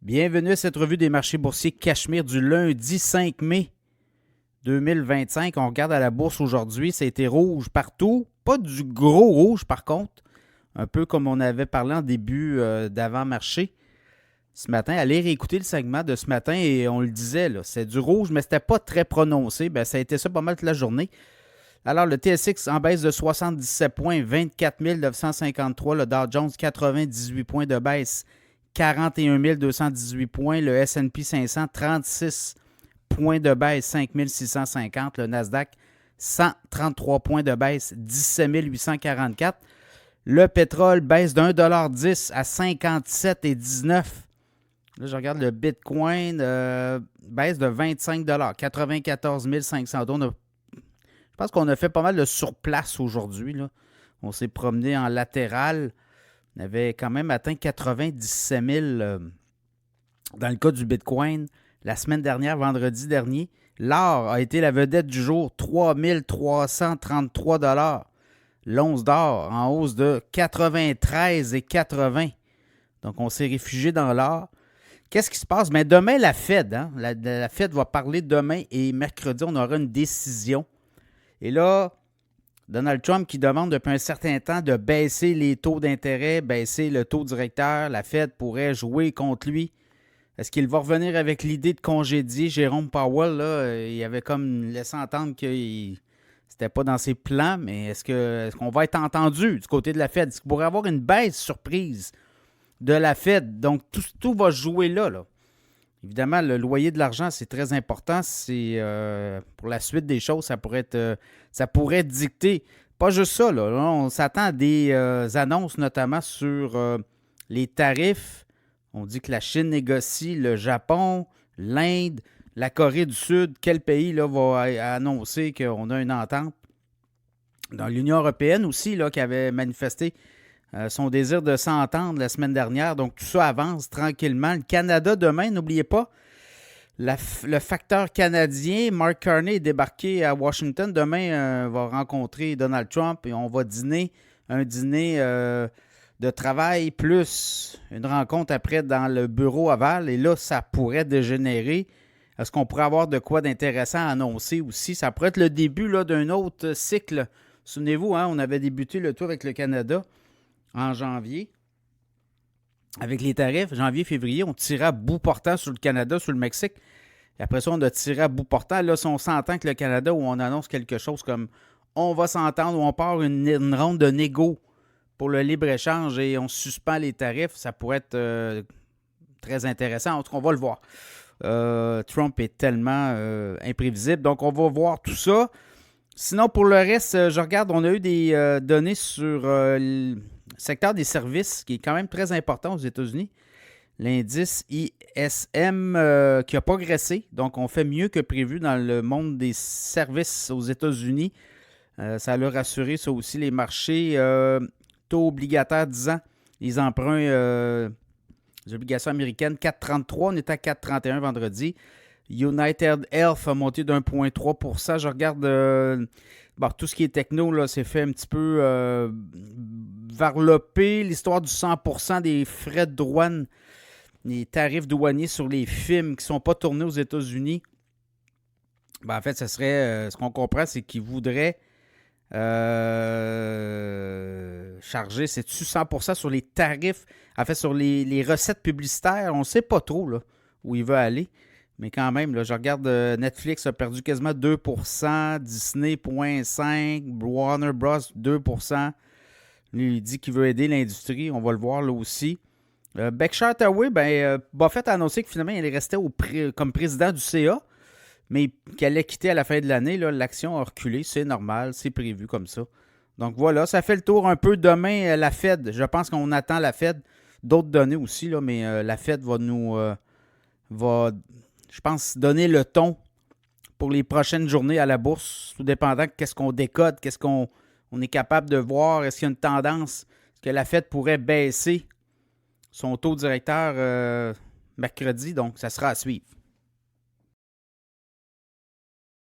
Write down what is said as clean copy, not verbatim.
Bienvenue à cette revue des marchés boursiers Cachemire du lundi 5 mai 2025. On regarde à la bourse aujourd'hui, ça a été rouge partout. Pas du gros rouge par contre, un peu comme on avait parlé en début d'avant-marché. Ce matin, allez réécouter le segment de ce matin et on le disait, là, c'est du rouge, mais c'était pas très prononcé. Ben, ça a été ça pas mal toute la journée. Alors, le TSX en baisse de 77 points, 24 953. Le Dow Jones, 98 points de baisse, 41 218 points. Le S&P 500, 36 points de baisse, 5 650. Le Nasdaq, 133 points de baisse, 17 844. Le pétrole baisse de 1,10 $ à 57,19 $. Là, je regarde le Bitcoin, baisse de 25 $, 94 500 $. Je pense qu'on a fait pas mal de surplace aujourd'hui, là. On s'est promené en latéral. On avait quand même atteint 97 000 dans le cas du Bitcoin la semaine dernière, vendredi dernier. L'or a été la vedette du jour, 3 333 $. L'once d'or en hausse de 93,80 $. Donc, on s'est réfugié dans l'or. Qu'est-ce qui se passe? Bien, demain, la Fed, la Fed va parler demain et mercredi, on aura une décision. Et là, Donald Trump qui demande depuis un certain temps de baisser les taux d'intérêt, baisser le taux directeur, la Fed pourrait jouer contre lui. Est-ce qu'il va revenir avec l'idée de congédier Jérôme Powell? Là, il avait comme laissé entendre que c'était pas dans ses plans, mais est-ce qu'on va être entendu du côté de la Fed? Est-ce qu'il pourrait y avoir une baisse surprise de la Fed? Donc, tout va jouer là. Évidemment, le loyer de l'argent, c'est très important. C'est pour la suite des choses, ça pourrait dicter. Pas juste ça, là. Là, on s'attend à des annonces, notamment sur les tarifs. On dit que la Chine négocie, le Japon, l'Inde, la Corée du Sud. Quel pays là, va annoncer qu'on a une entente? Dans l'Union européenne aussi, là, qui avait manifesté son désir de s'entendre la semaine dernière. Donc, tout ça avance tranquillement. Le Canada, demain, n'oubliez pas, le facteur canadien, Mark Carney, est débarqué à Washington. Demain, va rencontrer Donald Trump et on va dîner. Un dîner de travail plus une rencontre après dans le bureau aval. Et là, ça pourrait dégénérer. Est-ce qu'on pourrait avoir de quoi d'intéressant à annoncer aussi? Ça pourrait être le début là, d'un autre cycle. Souvenez-vous, on avait débuté le tout avec le Canada en janvier. Avec les tarifs, janvier-février, on tirait à bout portant sur le Canada, sur le Mexique. Et après ça, on a tiré à bout portant. Là, si on s'entend avec le Canada, où on annonce quelque chose comme on va s'entendre, où on part une ronde de négo pour le libre-échange et on suspend les tarifs, ça pourrait être très intéressant. En tout cas, on va le voir. Trump est tellement imprévisible. Donc, on va voir tout ça. Sinon, pour le reste, je regarde, on a eu des données sur le secteur des services, qui est quand même très important aux États-Unis. L'indice ISM qui a progressé, donc on fait mieux que prévu dans le monde des services aux États-Unis. Ça a rassuré ça aussi les marchés. Taux obligataire 10 ans, les emprunts, les obligations américaines, 4,33. On était à 4,31 vendredi. United Health a monté d'1,3 %. Je regarde tout ce qui est techno, là, c'est fait un petit peu varloper. L'histoire du 100% des frais de douane, les tarifs douaniers sur les films qui ne sont pas tournés aux États-Unis. En fait, ce serait, ce qu'on comprend, c'est qu'ils voudraient charger, c'est-tu 100% sur les tarifs, en fait, sur les recettes publicitaires. On ne sait pas trop là, où il veut aller. Mais quand même, là, je regarde Netflix a perdu quasiment 2%, Disney 0,5%, Warner Bros 2%. Lui, il dit qu'il veut aider l'industrie. On va le voir là aussi. Berkshire Hathaway, Buffett a annoncé que finalement, il restait comme président du CA, mais qu'il allait quitter à la fin de l'année. Là, l'action a reculé. C'est normal, c'est prévu comme ça. Donc voilà, ça fait le tour un peu. Demain, la Fed, je pense qu'on attend la Fed. D'autres données aussi, là, mais la Fed va nous... je pense, donner le ton pour les prochaines journées à la bourse, tout dépendant de qu'est-ce qu'on décode, qu'est-ce qu'on est capable de voir, est-ce qu'il y a une tendance, est-ce que la Fed pourrait baisser son taux directeur mercredi, donc ça sera à suivre.